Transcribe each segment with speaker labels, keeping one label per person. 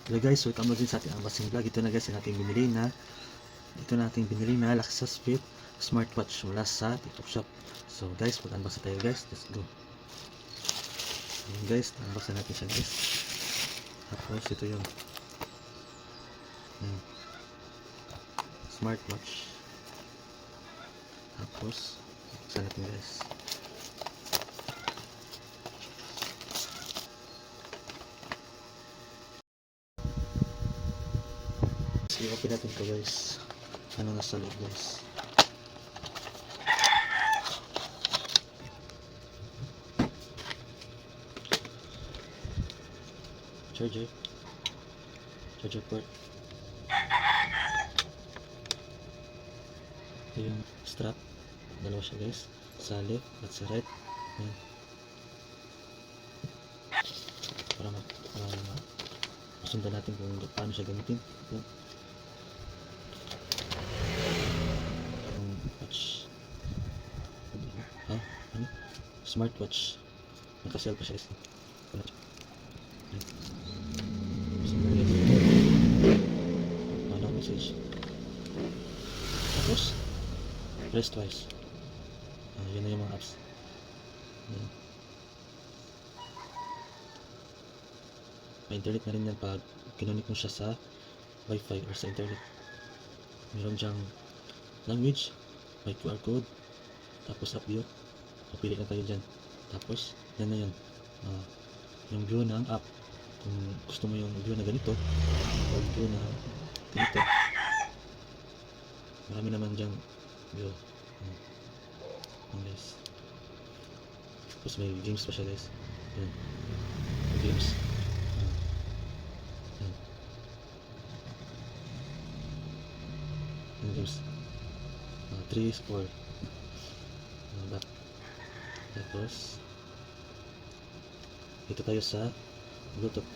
Speaker 1: Hello guys, welcome ulit sa ating unboxing vlog. Ito na guys yung ating binili na Lexus Fit smartwatch mula sa TikTok shop. So guys, mag-unbox na tayo guys. Let's go. Ayan guys, unbox na natin siya guys. Tapos ito yung smartwatch. Tapos buksan natin guys. I-open natin ito guys. Ano nasa loob guys. Charger port. Ito yung strap. Dalawa siya guys. Sa left at sa right. Ayan. Para masundan natin kung paano siya gamitin. Ayan. Watch. Ano? Smartwatch. Nakasell pa siya guys. Ano message? Tapos press twice. Yun na yung mga apps. May internet na rin yan pag kinunik mo siya sa wifi or sa internet. Meron dyang language, may QR code, tapos app view. Papili na tayo dyan. Tapos yan na yun. Yung view ng app. Kung gusto mo yung view na ganito o view na ganito, marami naman dyang view. Guys, tapos may games pa siya guys. Yan, games. Yan games. 3, 4 back. Tapos dito tayo sa Bluetooth.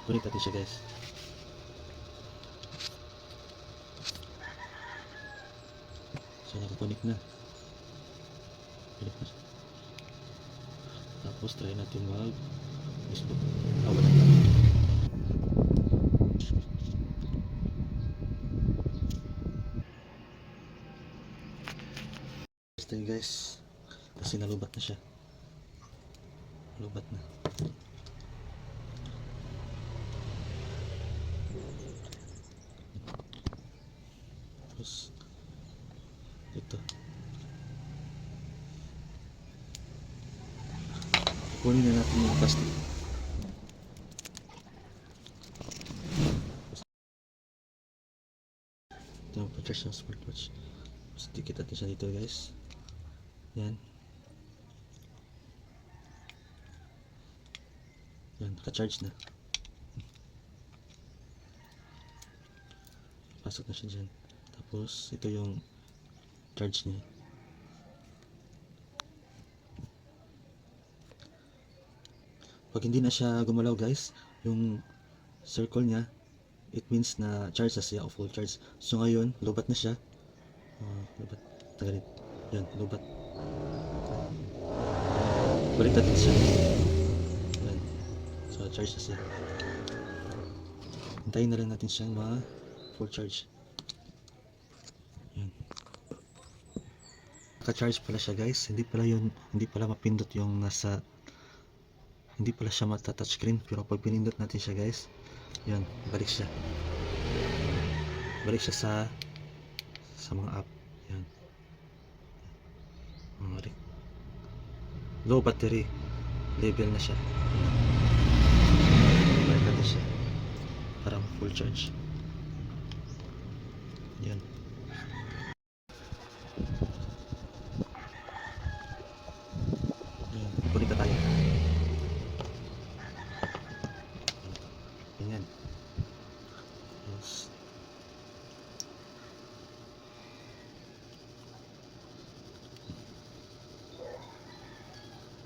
Speaker 1: Connect natin siya guys. So nakakonik na. Tapos try natin mag Facebook. Wala na. Ito guys, kasi nalubat na siya. Lubat na. Tapos ito. Kunin na natin yung plastic. Ito yung protection smartwatch. So dikit natin siya dito guys. Yan. Yan, naka-charge na. Pasok na siya dyan. Tapos ito yung charge niya. Pag hindi na siya gumalaw guys, yung circle niya, it means na charge na siya o full charge. So ngayon, lobat na siya. Lobat. Tagalit. Yan, lobat. Balik natin siya. Yan. So charge na siya. Hintayin na lang natin siyang full charge. Yan. Naka-charge pala siya guys. Hindi pala mapindot yung nasa, hindi pala siya mata-touchscreen, pero pag pinindot natin siya guys, yan, balik siya sa mga app. Yan, low battery level na siya. Balik natin siya para full charge. Yan. Yan, kunin ka tayo. Ganyan. Yes.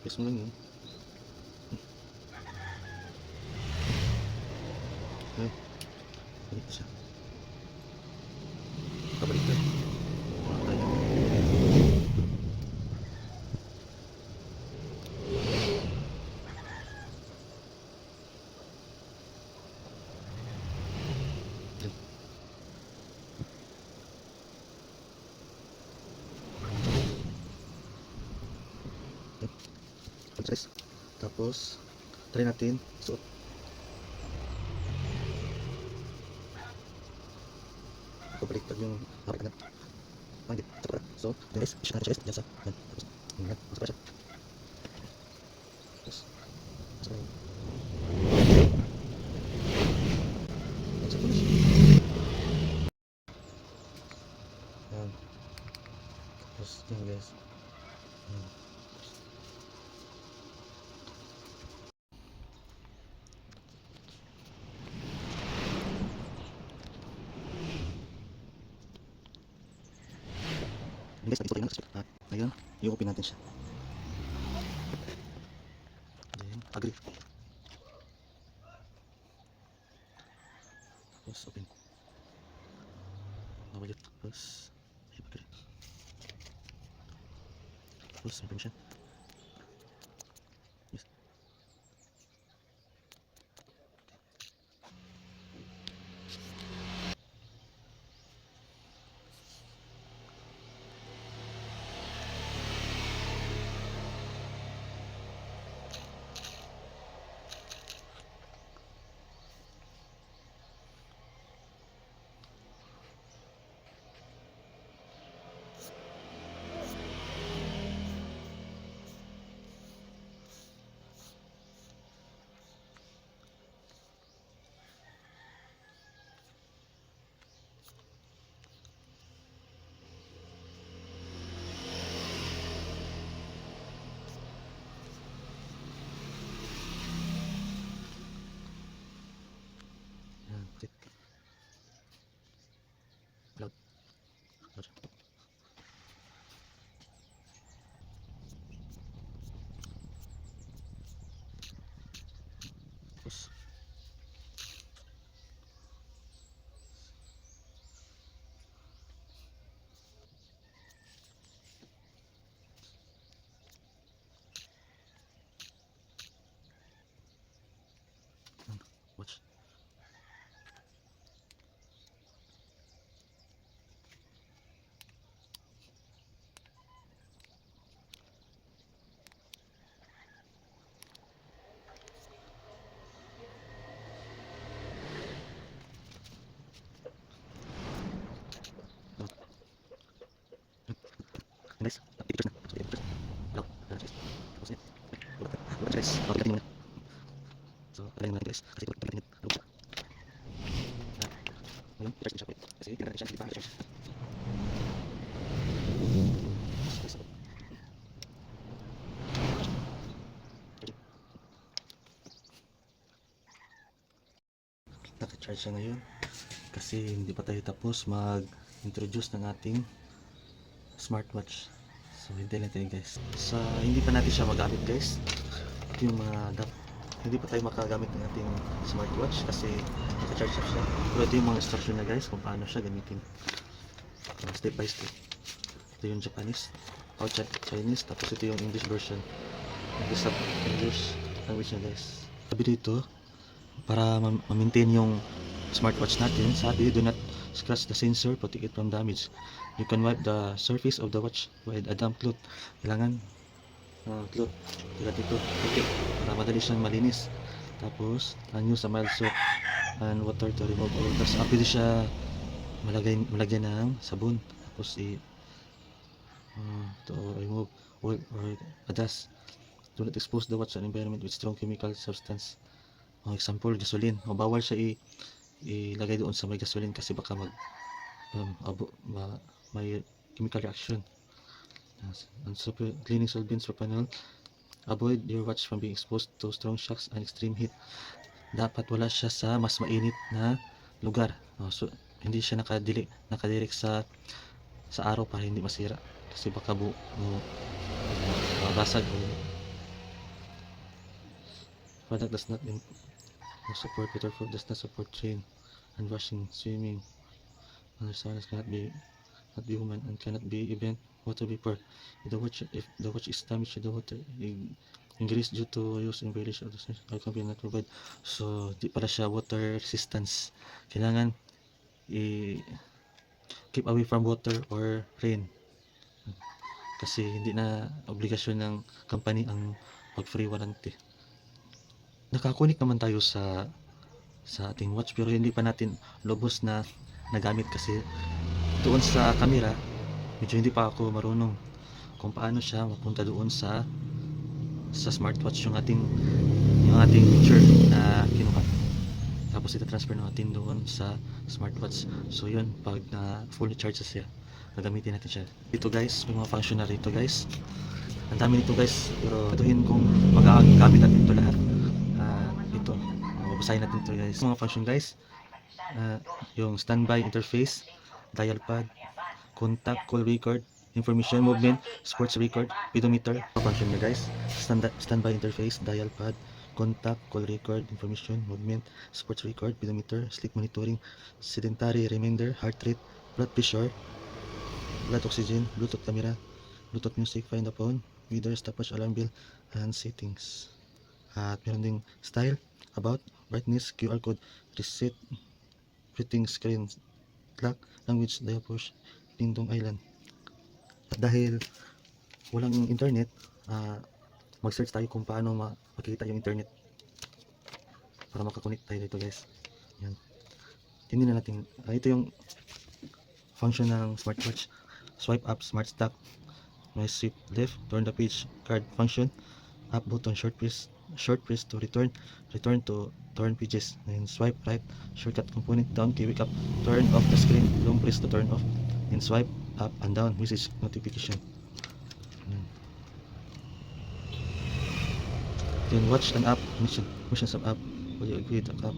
Speaker 1: Press mo lang yun. Okay. Balik siya. Kabalik tayo. size. Tapos, try natin suot. Pabaliktad yung hapit na. Hindi, sa para. So, yun guys, i-shoot natin siya guys. Diyan sa, yan. Tapos, yan, sa para siya. Tapos, sa para. Sa para siya. Yan. Tapos, yan guys. Yan. Guys, nag-install tayo ng accessory. Ngayon, i-open natin siya. Then, agree. Tapos, open. Nawalit. Tapos, agree. Tapos, may permission. Yes. Yan, click. Loud. Loud siya. Tapos, watch. Guys, pictures na. So, pictures. Loud. Guys. Tapos yan. Watch guys. Pagkatin muna. So, pagkatin natin guys. Kasi pagkatin natin. Load siya. Ngayon, i-charge mo siya. Kasi tingnan natin siya. Hindi pa na-charge. Guys, naka-charge siya ngayon. Kasi hindi pa tayo tapos mag-introduce ng ating smartwatch. So, hindi natin guys. Sa hindi pa natin siya magamit guys. Ito yung mga hindi pa tayo makagamit ng ating smartwatch kasi naka-charge siya. Pero ito yung mga instruction na guys kung paano siya gamitin. Step by step. Ito yung Japanese, Chinese, tapos ito yung English version. English language na guys. Sabi dito, para ma-maintain yung smartwatch natin, sabi, do not scratch the sensor, protect it from damage. You can wipe the surface of the watch with a damp cloth. Kailangan cloth, tulad dito, okay, para madali siyang malinis. Tapos, use a mild soap and water to remove all. Tapos, pwede siya malagyan ng sabon. Tapos, to remove oil or dust. Do not expose the watch to an environment with strong chemical substance. Example, gasoline. Bawal siya ilagay doon sa may gasoline kasi baka may chemical reaction. And cleaning solvents for panel. Avoid your watch from being exposed to strong shocks and extreme heat. Dapat wala siya sa mas mainit na lugar. So, hindi siya nakadirect sa araw para hindi masira. Kasi baka basag. Product does not support waterproof, does not support chain and washing, swimming. Other sounds cannot be human and cannot be even water vapor. If the watch is damaged to the water, increase due to use in violation of the company not provide. So, di pala siya water resistance. Kailangan keep away from water or rain. Kasi hindi na obligasyon ng company ang pag free warranty. Nakakunik naman tayo sa ating watch, pero hindi pa natin lubos na nagamit kasi doon sa camera medyo hindi pa ako marunong kung paano siya mapunta doon sa smartwatch yung ating picture na kinuha. Tapos ita-transfer natin doon sa smartwatch. So yun, pag na fully charged siya, gagamitin natin siya. Dito guys, may mga function na rito guys. Ang dami nito guys, pero ituhin kung magagamit natin ito lahat. Ito, babasahin natin ito guys. Mga function guys, yung standby interface, dial pad, contact, call record, information movement, sports record, pedometer. Function na guys, standby interface, dial pad, contact, call record, information movement, sports record, pedometer, sleep monitoring, sedentary reminder, heart rate, blood pressure, blood oxygen, bluetooth camera, bluetooth music, find the phone, weather, stopwatch, alarm bell, and settings. At meron ding style, about, brightness, QR code, reset, rating, screen clock, language, dial push, Pindong Island. At dahil walang internet, mag-search tayo kung paano makikita yung internet para makakonect tayo dito guys. Yan. Tingnan na natin. Ito yung function ng smartwatch. Swipe up, smart stop, noise sweep left, turn the page card function, up button, short press to return to turn pages, and swipe right, shortcut component, down key, wake up, turn off the screen, long press to turn off, and swipe up and down, message notification. Then watch an app, missions of app, will you agree with the app?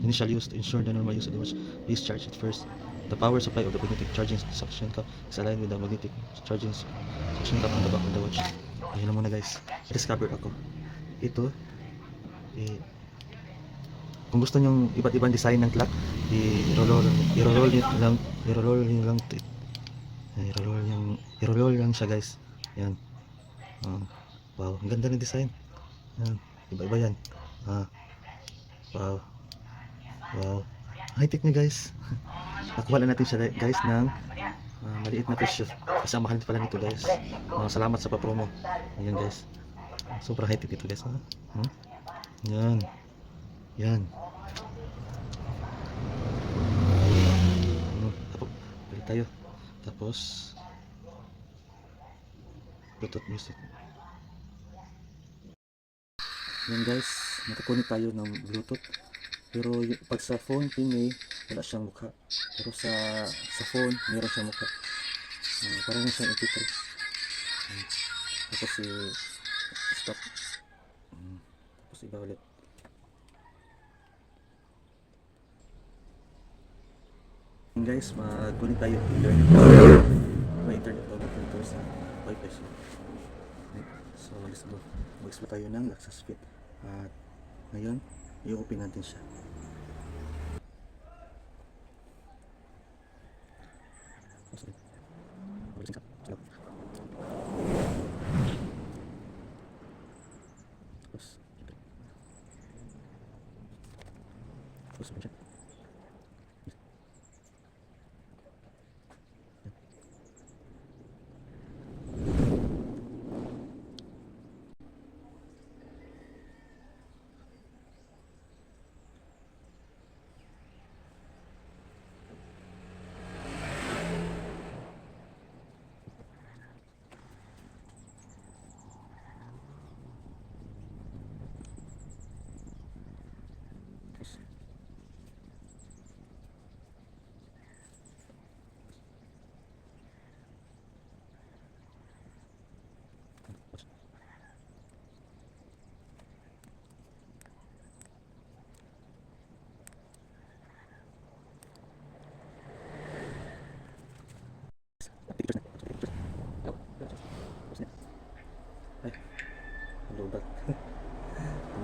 Speaker 1: Initial use to ensure the normal use of the watch. Please charge it first. The power supply of the magnetic charging suction cup is aligned with the magnetic charging suction cup on the back of the watch. Ayun lang muna guys. Discover ako. Ito, kung gusto nyong iba't ibang design ng clock, i-roll lang siya guys. Yan. Wow, ang ganda ng design. Yan. Iba-iba yan. Wow. High tech niya guys. Nakuha lang natin siya guys ng maliit na presyo. Kasi ang mahal pala nito guys. Salamat sa pa-promo. Ayan guys. Sobrang high tech ito guys. Yan. Tapos balik tayo. Tapos Bluetooth music. Yan guys, nakakunik tayo ng Bluetooth. Pero pag sa phone PIN wala siyang mukha. Pero sa phone meron siyang mukha. Parang siyang MP3. Tapos stop. Tapos iba ulit. And guys, mag-connect tayo internet. May internet dito sa Wi-Fi. So let's go. Mag-explore tayo ng Lexus Fit. At ngayon, i-open natin siya.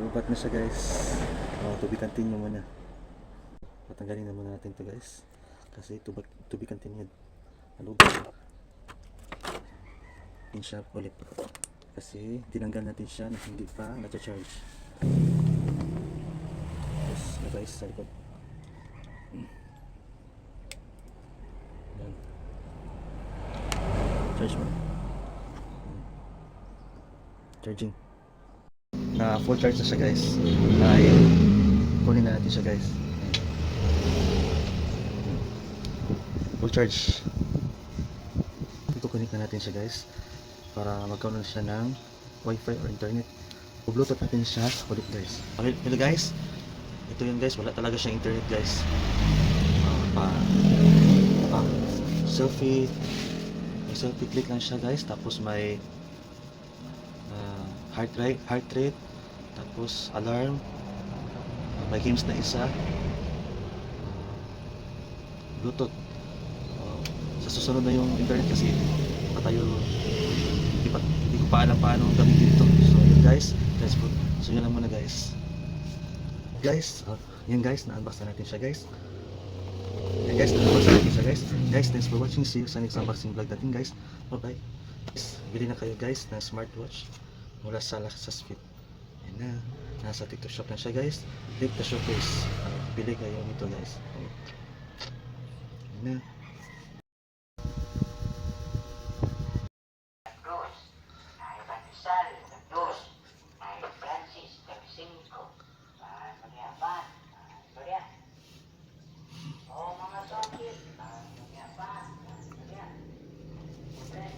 Speaker 1: Lubat na siya guys. To be continue muna. Patanggalin na muna natin to guys. Kasi to be continued. Lubat. Pin siya ulit. Kasi tinanggal natin siya na hindi pa na-charge. Tapos na guys sa likod. Yan. Charge mo. Charging. Na full charge na siya guys. Ay kunin na natin siya guys. Full charge. Ito-connect na natin siya guys para magkaroon siya ng wifi or internet. Bluetooth natin siya ulit guys. Okay, hello guys. Ito yun guys, wala talaga siyang internet guys. Pang selfie, may selfie click lang siya guys. Tapos may heart rate, tapos alarm, may games na isa, Bluetooth. Sa susunod na yung internet kasi pa tayo hindi ko pa alam paano gamitin ito. So yun guys, let's go. So yun lang muna guys. Yun guys, na-unbox na natin siya guys. Yan guys, na-unbox na natin siya guys. Guys, thanks for watching. See you sa next unboxing vlog natin guys. Bye bye. Bili na kayo guys ng smartwatch mula sa Lexus Fit. Yan na. Nasa TikTok shop na siya guys. Click the showcase. Bili kayo nito guys. Yan na.